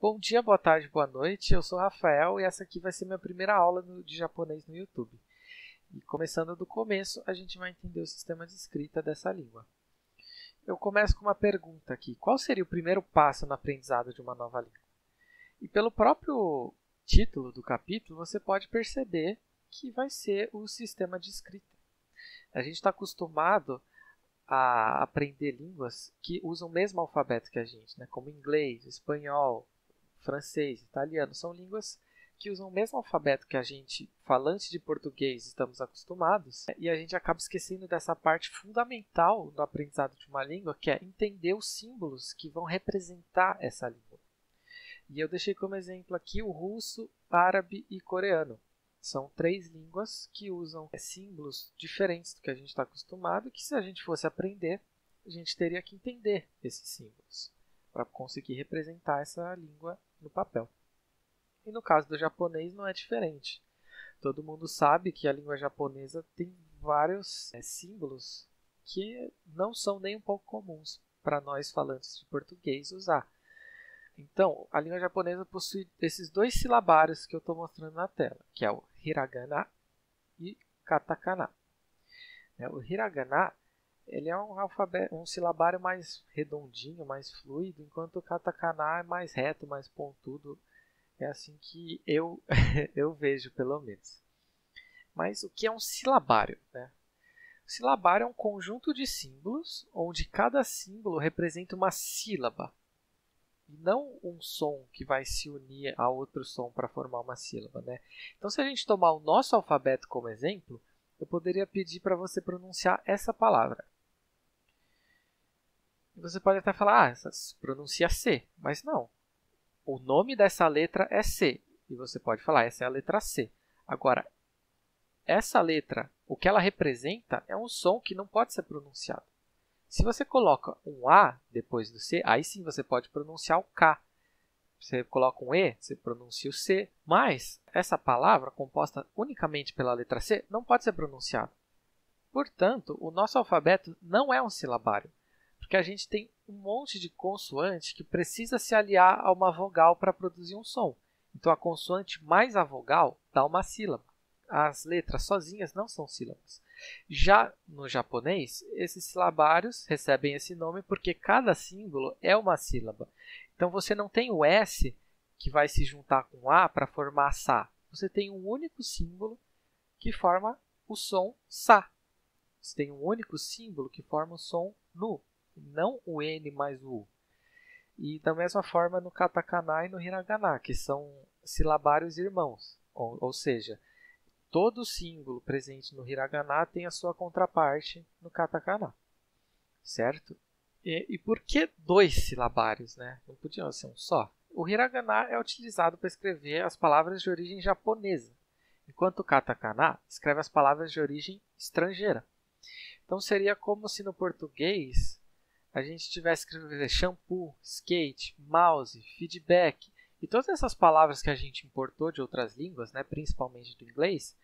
Bom dia, boa tarde, boa noite. Eu sou o Rafael e essa aqui vai ser minha primeira aula de japonês no YouTube. E começando do começo, a gente vai entender o sistema de escrita dessa língua. Eu começo com uma pergunta aqui. Qual seria o primeiro passo no aprendizado de uma nova língua? E pelo próprio título do capítulo, você pode perceber que vai ser o sistema de escrita. A gente está acostumado a aprender línguas que usam o mesmo alfabeto que a gente, né? Como inglês, espanhol, francês, italiano. São línguas que usam o mesmo alfabeto que a gente, falante de português, estamos acostumados. E a gente acaba esquecendo dessa parte fundamental do aprendizado de uma língua, que é entender os símbolos que vão representar essa língua. E eu deixei como exemplo aqui o russo, árabe e coreano. São 3 línguas que usam símbolos diferentes do que a gente está acostumado, que se a gente fosse aprender, a gente teria que entender esses símbolos para conseguir representar essa língua no papel. E no caso do japonês não é diferente. Todo mundo sabe que a língua japonesa tem vários símbolos que não são nem um pouco comuns para nós falantes de português usar. Então, a língua japonesa possui esses 2 silabários que eu estou mostrando na tela, que é o hiragana e katakana. O hiragana ele é um silabário mais redondinho, mais fluido, enquanto o katakana é mais reto, mais pontudo. É assim que eu, eu vejo, pelo menos. Mas o que é um silabário, né? O silabário é um conjunto de símbolos, onde cada símbolo representa uma sílaba. E não um som que vai se unir a outro som para formar uma sílaba, né? Então, se a gente tomar o nosso alfabeto como exemplo, eu poderia pedir para você pronunciar essa palavra. E você pode até falar, essa pronuncia C, mas não. O nome dessa letra é C, e você pode falar, essa é a letra C. Agora, essa letra, o que ela representa é um som que não pode ser pronunciado. Se você coloca um A depois do C, aí sim você pode pronunciar o K. Você coloca um E, você pronuncia o C. Mas essa palavra, composta unicamente pela letra C, não pode ser pronunciada. Portanto, o nosso alfabeto não é um silabário, porque a gente tem um monte de consoante que precisa se aliar a uma vogal para produzir um som. Então, a consoante mais a vogal dá uma sílaba. As letras sozinhas não são sílabas. Já no japonês, esses silabários recebem esse nome porque cada símbolo é uma sílaba. Então, você não tem o S que vai se juntar com o A para formar Sa. Você tem um único símbolo que forma o som Sa. Você tem um único símbolo que forma o som Nu, não o N mais o U. E da mesma forma no katakana e no hiragana, que são silabários irmãos. Ou seja, todo símbolo presente no hiragana tem a sua contraparte no katakana, certo? E por que 2 silabários, né? Não podia ser um só? O hiragana é utilizado para escrever as palavras de origem japonesa, enquanto o katakana escreve as palavras de origem estrangeira. Então seria como se no português a gente tivesse que escrever shampoo, skate, mouse, feedback. E todas essas palavras que a gente importou de outras línguas, né, principalmente do inglês,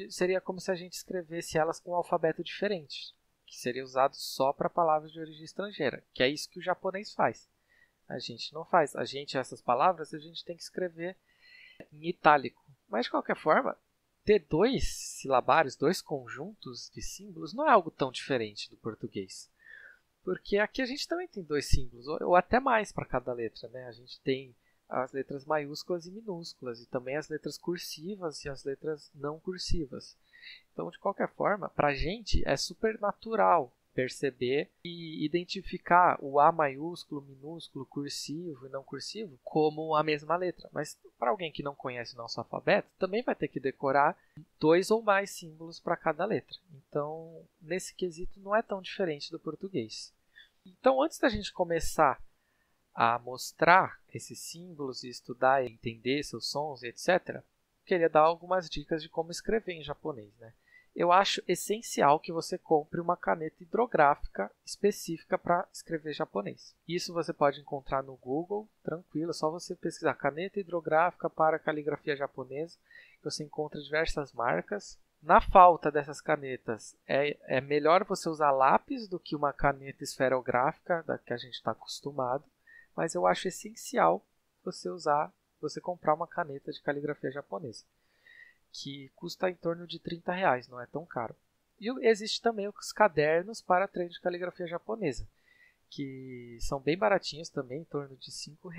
seria como se a gente escrevesse elas com um alfabeto diferente, que seria usado só para palavras de origem estrangeira, que é isso que o japonês faz. A gente não faz. Essas palavras a gente tem que escrever em itálico. Mas, de qualquer forma, ter 2 silabários, 2 conjuntos de símbolos, não é algo tão diferente do português. Porque aqui a gente também tem 2 símbolos, ou até mais para cada letra, né? A gente tem as letras maiúsculas e minúsculas, e também as letras cursivas e as letras não cursivas. Então, de qualquer forma, para a gente é super natural perceber e identificar o A maiúsculo, minúsculo, cursivo e não cursivo como a mesma letra. Mas para alguém que não conhece o nosso alfabeto, também vai ter que decorar 2 ou mais símbolos para cada letra. Então, nesse quesito, não é tão diferente do português. Então, antes da gente começar a mostrar esses símbolos e estudar e entender seus sons e etc., queria dar algumas dicas de como escrever em japonês, né? Eu acho essencial que você compre uma caneta hidrográfica específica para escrever japonês. Isso você pode encontrar no Google, tranquilo, é só você pesquisar caneta hidrográfica para caligrafia japonesa, que você encontra diversas marcas. Na falta dessas canetas, é melhor você usar lápis do que uma caneta esferográfica, da que a gente está acostumado, mas eu acho essencial você comprar uma caneta de caligrafia japonesa, que custa em torno de R$ 30, não é tão caro. E existe também os cadernos para treino de caligrafia japonesa, que são bem baratinhos também, em torno de R$ 5,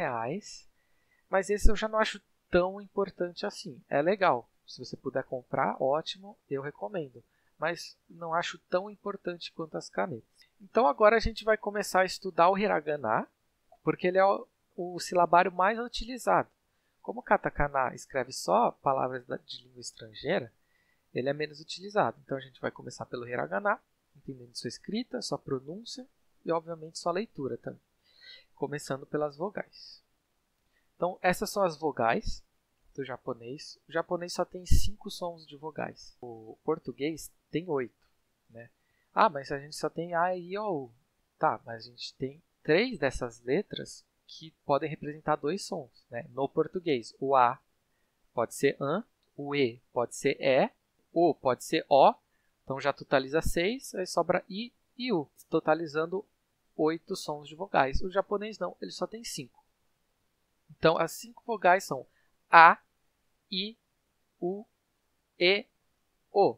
mas esse eu já não acho tão importante assim. É legal, se você puder comprar, ótimo, eu recomendo, mas não acho tão importante quanto as canetas. Então agora a gente vai começar a estudar o hiragana, porque ele é o silabário mais utilizado. Como o katakana escreve só palavras de língua estrangeira, ele é menos utilizado. Então a gente vai começar pelo hiragana, entendendo sua escrita, sua pronúncia e obviamente sua leitura também. Começando pelas vogais. Então essas são as vogais do japonês. O japonês só tem 5 sons de vogais. O português tem 8. Né? Ah, mas a gente só tem A, I, O, U. Tá, mas a gente tem 3 dessas letras que podem representar 2 sons. Né? No português, o A pode ser AN, o E pode ser E, O pode ser O, então já totaliza 6, aí sobra I e U, totalizando 8 sons de vogais. O japonês não, ele só tem 5. Então, as 5 vogais são A, I, U, E, O.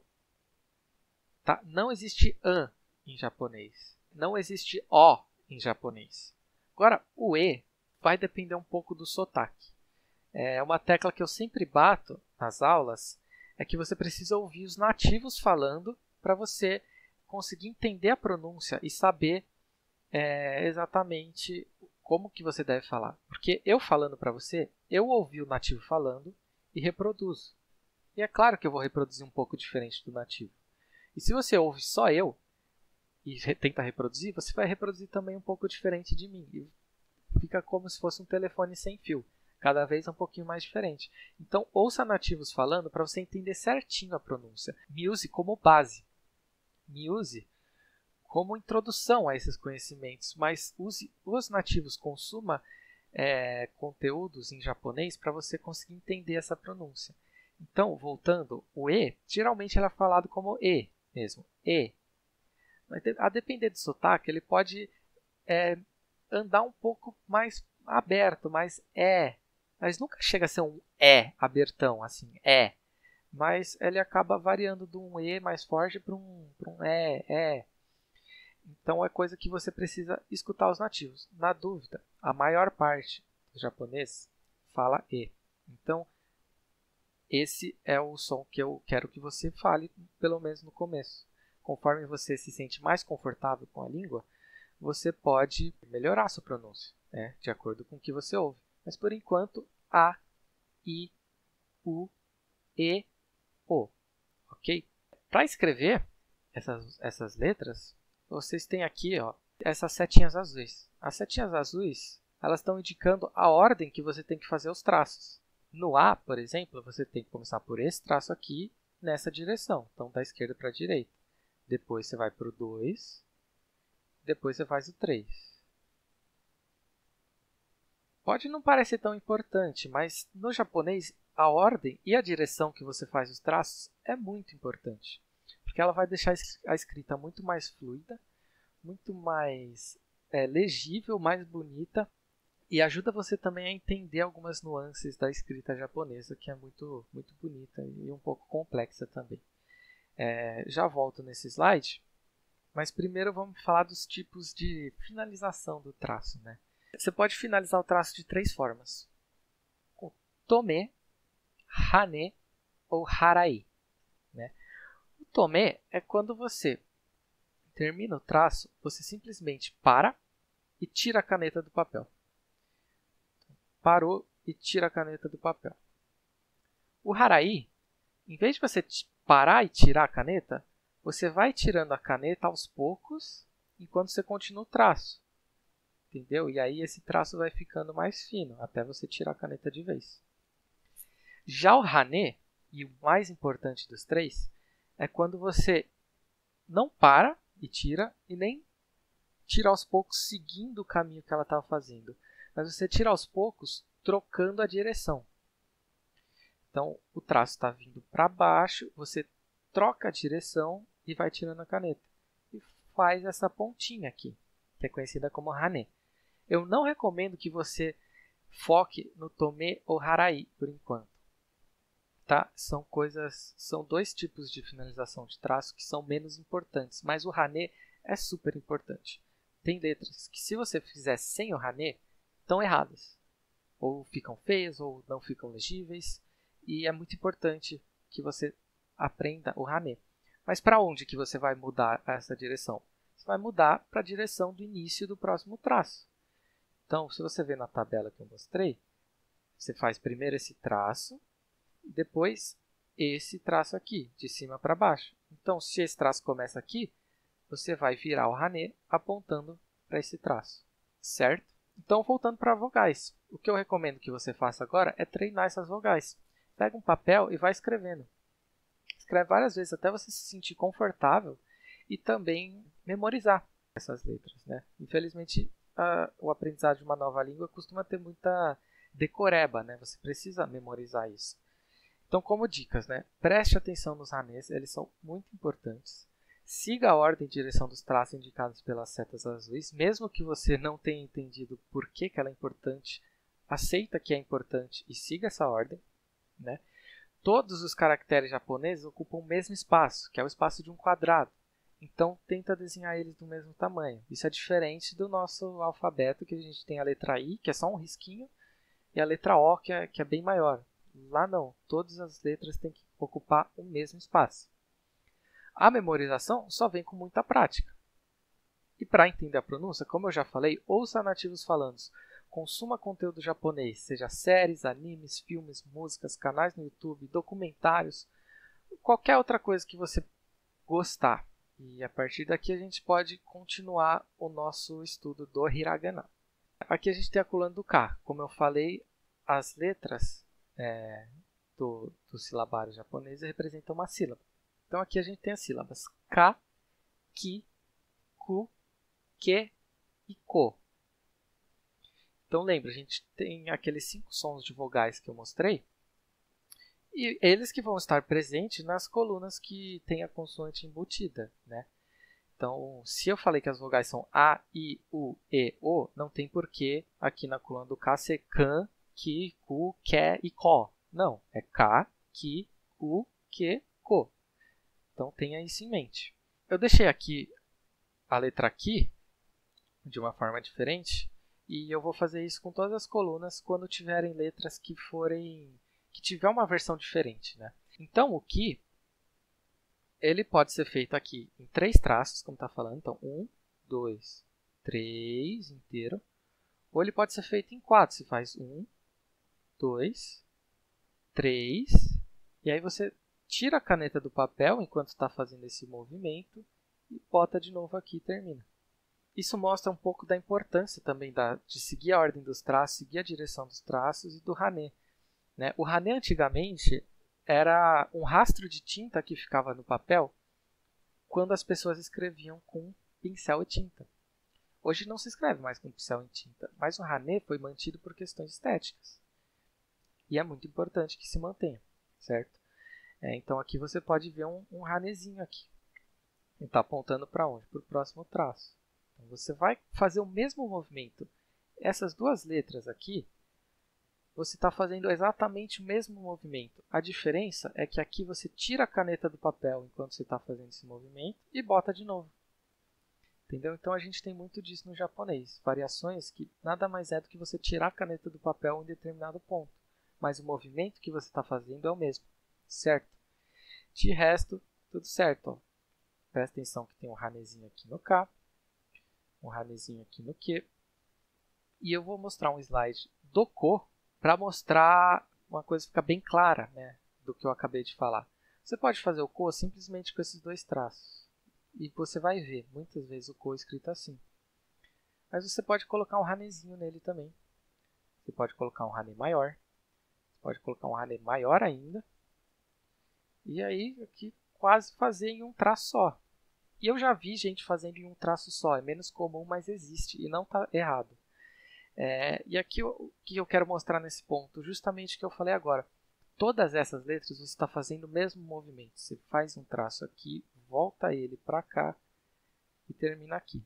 Tá? Não existe AN em japonês. Não existe O em japonês. Agora, o E vai depender um pouco do sotaque. É uma tecla que eu sempre bato nas aulas, é que você precisa ouvir os nativos falando para você conseguir entender a pronúncia e saber exatamente como que você deve falar. Porque eu falando para você, eu ouvi o nativo falando e reproduzo. E é claro que eu vou reproduzir um pouco diferente do nativo. E se você ouve só eu e tenta reproduzir, você vai reproduzir também um pouco diferente de mim. E fica como se fosse um telefone sem fio. Cada vez um pouquinho mais diferente. Então, ouça nativos falando para você entender certinho a pronúncia. Me use como base. Me use como introdução a esses conhecimentos. Mas use os nativos, consuma conteúdos em japonês para você conseguir entender essa pronúncia. Então, voltando, o E, geralmente ele é falado como E mesmo. E. Mas, a depender do sotaque, ele pode andar um pouco mais aberto, mais mas nunca chega a ser um abertão, assim, Mas ele acaba variando de um E mais forte para um E. Então é coisa que você precisa escutar os nativos. Na dúvida, a maior parte do japonês fala E. Então, esse é o som que eu quero que você fale, pelo menos no começo. Conforme você se sente mais confortável com a língua, você pode melhorar a sua pronúncia, né, de acordo com o que você ouve. Mas, por enquanto, A, I, U, E, O. Ok? Para escrever essas letras, vocês têm aqui essas setinhas azuis. As setinhas azuis elas estão indicando a ordem que você tem que fazer os traços. No A, por exemplo, você tem que começar por esse traço aqui, nessa direção. Então, da esquerda para a direita. Depois você vai para o 2. Depois você faz o 3. Pode não parecer tão importante, mas no japonês a ordem e a direção que você faz os traços é muito importante. Porque ela vai deixar a escrita muito mais fluida, muito mais legível, mais bonita. E ajuda você também a entender algumas nuances da escrita japonesa, que é muito, muito bonita e um pouco complexa também. Já volto nesse slide, mas primeiro vamos falar dos tipos de finalização do traço. Né? Você pode finalizar o traço de 3 formas. Com tome, hane ou harai. Né? O tome é quando você termina o traço, você simplesmente para e tira a caneta do papel. Parou e tira a caneta do papel. O harai, em vez de você parar e tirar a caneta, você vai tirando a caneta aos poucos enquanto você continua o traço. Entendeu? E aí esse traço vai ficando mais fino, até você tirar a caneta de vez. Já o hane, e o mais importante dos 3, é quando você não para e tira, e nem tira aos poucos seguindo o caminho que ela estava fazendo. Mas você tira aos poucos, trocando a direção. Então, o traço está vindo para baixo, você troca a direção e vai tirando a caneta. E faz essa pontinha aqui, que é conhecida como hane. Eu não recomendo que você foque no tome ou harai por enquanto. Tá? São dois tipos de finalização de traço que são menos importantes, mas o hane é super importante. Tem letras que, se você fizer sem o hane, estão erradas. Ou ficam feias, ou não ficam legíveis. E é muito importante que você aprenda o hane. Mas para onde que você vai mudar essa direção? Você vai mudar para a direção do início do próximo traço. Então, se você ver na tabela que eu mostrei, você faz primeiro esse traço, e depois esse traço aqui, de cima para baixo. Então, se esse traço começa aqui, você vai virar o hane apontando para esse traço, certo? Então, voltando para vogais, o que eu recomendo que você faça agora é treinar essas vogais. Pega um papel e vai escrevendo. Escreve várias vezes até você se sentir confortável e também memorizar essas letras, né? Infelizmente, o aprendizado de uma nova língua costuma ter muita decoreba, né? Você precisa memorizar isso. Então, como dicas, né? Preste atenção nos hanês, eles são muito importantes. Siga a ordem e direção dos traços indicados pelas setas azuis, mesmo que você não tenha entendido por que ela é importante, aceita que é importante e siga essa ordem, né? Todos os caracteres japoneses ocupam o mesmo espaço, que é o espaço de um quadrado. Então, tenta desenhar eles do mesmo tamanho. Isso é diferente do nosso alfabeto, que a gente tem a letra I, que é só um risquinho, e a letra O, que é bem maior. Lá não, todas as letras têm que ocupar o mesmo espaço. A memorização só vem com muita prática. E para entender a pronúncia, como eu já falei, ouça nativos falando. Consuma conteúdo japonês, seja séries, animes, filmes, músicas, canais no YouTube, documentários, qualquer outra coisa que você gostar. E a partir daqui a gente pode continuar o nosso estudo do hiragana. Aqui a gente tem a coluna do Ka. Como eu falei, as letras do silabário japonês representam uma sílaba. Então aqui a gente tem as sílabas Ka, Ki, Ku, Ke e Ko. Então lembra, a gente tem aqueles 5 sons de vogais que eu mostrei. E eles que vão estar presentes nas colunas que tem a consoante embutida, né? Então, se eu falei que as vogais são A, I, U, E, O, não tem porquê aqui na coluna do Ka ser Kan, Ki, Ku, Ke e Ko. Não, é Ka, Ki, Ku, Ke, Ko. Então, tenha isso em mente. Eu deixei aqui a letra Ki de uma forma diferente e eu vou fazer isso com todas as colunas quando tiverem letras que tiver uma versão diferente, né? Então, o Ki ele pode ser feito aqui em 3 traços, como está falando. Então, 1, 2, 3 inteiro. Ou ele pode ser feito em 4. Você faz 1, 2, 3. E aí você tira a caneta do papel enquanto está fazendo esse movimento e bota de novo aqui e termina. Isso mostra um pouco da importância também de seguir a ordem dos traços, seguir a direção dos traços e do hane, né? O hane antigamente era um rastro de tinta que ficava no papel quando as pessoas escreviam com pincel e tinta. Hoje não se escreve mais com pincel e tinta, mas o hane foi mantido por questões estéticas. E é muito importante que se mantenha, certo? Então aqui você pode ver um hanezinho aqui. Ele está apontando para onde? Para o próximo traço. Então você vai fazer o mesmo movimento. Essas duas letras aqui, você está fazendo exatamente o mesmo movimento. A diferença é que aqui você tira a caneta do papel enquanto você está fazendo esse movimento e bota de novo. Entendeu? Então a gente tem muito disso no japonês. Variações que nada mais é do que você tirar a caneta do papel em determinado ponto. Mas o movimento que você está fazendo é o mesmo. Certo? De resto, tudo certo. Ó. Presta atenção que tem um hanezinho aqui no Ka. Um hanezinho aqui no Ke. E eu vou mostrar um slide do Ko para mostrar uma coisa que fica bem clara, né, do que eu acabei de falar. Você pode fazer o Ko simplesmente com esses 2 traços. E você vai ver, muitas vezes, o Ko escrito assim. Mas você pode colocar um hanezinho nele também. Você pode colocar um hane maior. Você pode colocar um hane maior ainda. E aí, aqui, quase fazer em um traço só. E eu já vi gente fazendo em um traço só. É menos comum, mas existe. E não está errado. E aqui o que eu quero mostrar nesse ponto, justamente o que eu falei agora. Todas essas letras você está fazendo o mesmo movimento. Você faz um traço aqui, volta ele para cá e termina aqui.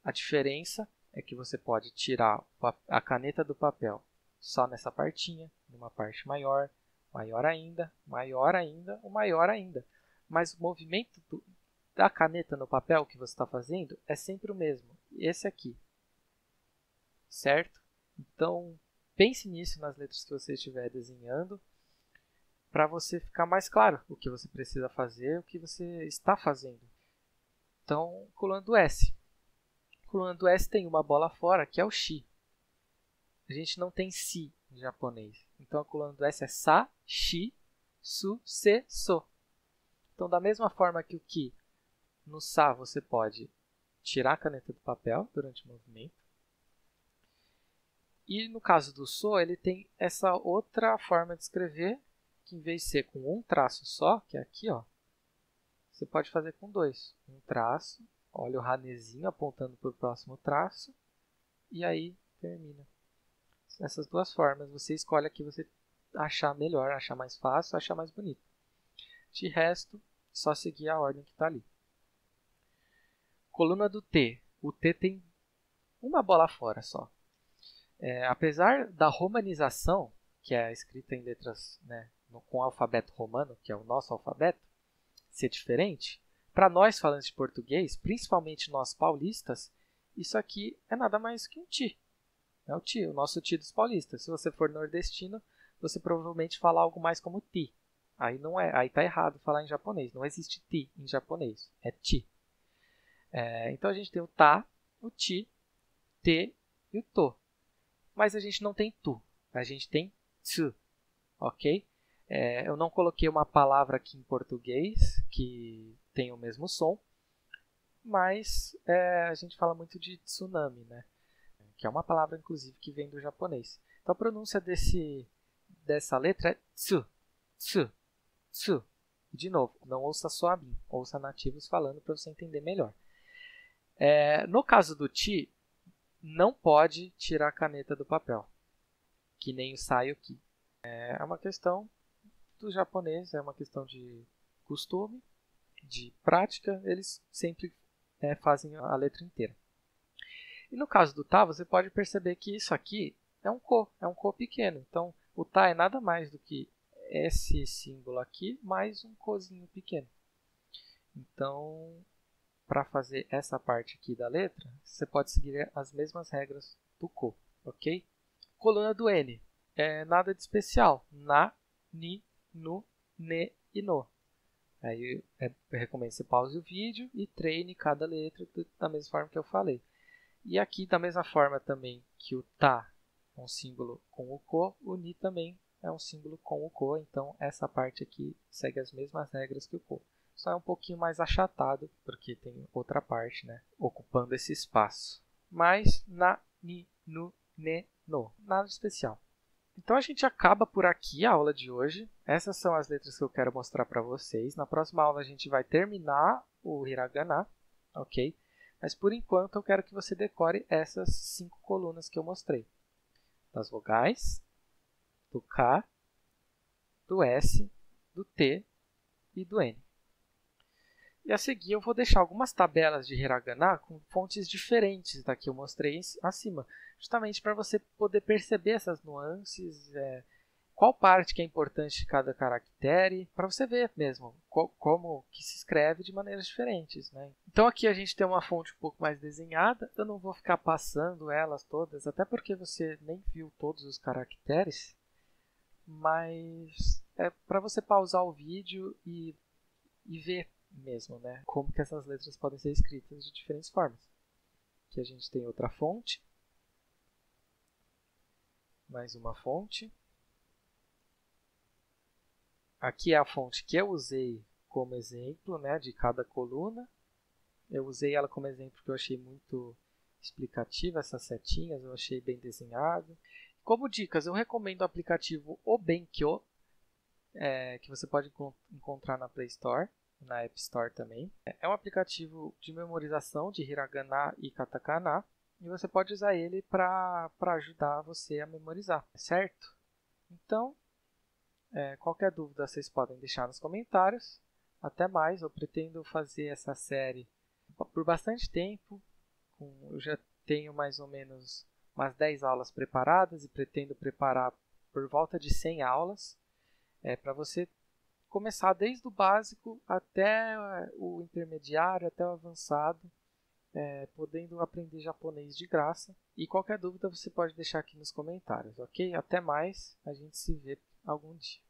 A diferença é que você pode tirar a caneta do papel só nessa partinha, numa parte maior, maior ainda, maior ainda, o maior ainda. Mas o movimento da caneta no papel que você está fazendo é sempre o mesmo, esse aqui, certo? Então, pense nisso nas letras que você estiver desenhando, para você ficar mais claro o que você precisa fazer, o que você está fazendo. Então, coluna do S. Coluna do S tem uma bola fora, que é o Shi. A gente não tem Si em japonês. Então, a coluna do S é Sa, Shi, Su, Se, So. Então, da mesma forma que o Ki, no Sa você pode tirar a caneta do papel durante o movimento. E no caso do So, ele tem essa outra forma de escrever, que em vez de ser com um traço só, que é aqui, ó, você pode fazer com dois. Um traço, olha o ranezinho apontando para o próximo traço, e aí termina. Essas duas formas, você escolhe a que você achar melhor, achar mais fácil, achar mais bonito. De resto, só seguir a ordem que está ali. Coluna do T. O T tem uma bola fora só. Apesar da romanização, que é escrita em letras, né, com o alfabeto romano, que é o nosso alfabeto, ser diferente, para nós falantes de português, principalmente nós paulistas, isso aqui é nada mais que um ti. É o ti, o nosso ti dos paulistas. Se você for nordestino, você provavelmente fala algo mais como ti. Aí não é, aí tá errado falar em japonês. Não existe ti em japonês, é ti. Então a gente tem o ta, o ti, te e o to. Mas a gente não tem tu, a gente tem tsu, ok? Eu não coloquei uma palavra aqui em português que tem o mesmo som, mas a gente fala muito de tsunami, né? Que é uma palavra, inclusive, que vem do japonês. Então, a pronúncia dessa letra é tsu, tsu, tsu. E, de novo, não ouça só a mim, ouça nativos falando para você entender melhor. No caso do ti, não pode tirar a caneta do papel, que nem o sai e o ki. É uma questão do japonês, é uma questão de costume, de prática, eles sempre fazem a letra inteira. E no caso do tá, você pode perceber que isso aqui é um ko pequeno. Então, o tá é nada mais do que esse símbolo aqui, mais um kozinho pequeno. Então, para fazer essa parte aqui da letra, você pode seguir as mesmas regras do ko, ok? Coluna do N. Nada de especial. Na, ni, nu, ne e no. Aí eu recomendo que você pause o vídeo e treine cada letra da mesma forma que eu falei. E aqui, da mesma forma também que o tá é um símbolo com o ko, o ni também é um símbolo com o ko. Então, essa parte aqui segue as mesmas regras que o ko. Só é um pouquinho mais achatado, porque tem outra parte, né, ocupando esse espaço. Mas, na, ni, nu, ne, no. Nada especial. Então, a gente acaba por aqui a aula de hoje. Essas são as letras que eu quero mostrar para vocês. Na próxima aula, a gente vai terminar o hiragana, ok? Mas, por enquanto, eu quero que você decore essas 5 colunas que eu mostrei. Das vogais, do K, do S, do T e do N. E a seguir, eu vou deixar algumas tabelas de hiragana com fontes diferentes da que eu mostrei acima, justamente para você poder perceber essas nuances, qual parte que é importante de cada caractere, para você ver mesmo como que se escreve de maneiras diferentes, né? Então aqui a gente tem uma fonte um pouco mais desenhada, eu não vou ficar passando elas todas, até porque você nem viu todos os caracteres, mas é para você pausar o vídeo e ver mesmo, né, como que essas letras podem ser escritas de diferentes formas. Aqui a gente tem outra fonte, mais uma fonte. Aqui é a fonte que eu usei como exemplo, né, de cada coluna. Eu usei ela como exemplo porque eu achei muito explicativa essas setinhas, eu achei bem desenhado. Como dicas, eu recomendo o aplicativo Obenkyo, que você pode encontrar na Play Store, na App Store também. É um aplicativo de memorização de hiragana e katakana, e você pode usar ele para ajudar você a memorizar, certo? Então, qualquer dúvida vocês podem deixar nos comentários. Até mais, eu pretendo fazer essa série por bastante tempo. Eu já tenho mais ou menos umas 10 aulas preparadas e pretendo preparar por volta de 100 aulas, para você começar desde o básico até o intermediário, até o avançado, podendo aprender japonês de graça. E qualquer dúvida você pode deixar aqui nos comentários, ok? Até mais, a gente se vê algum dia.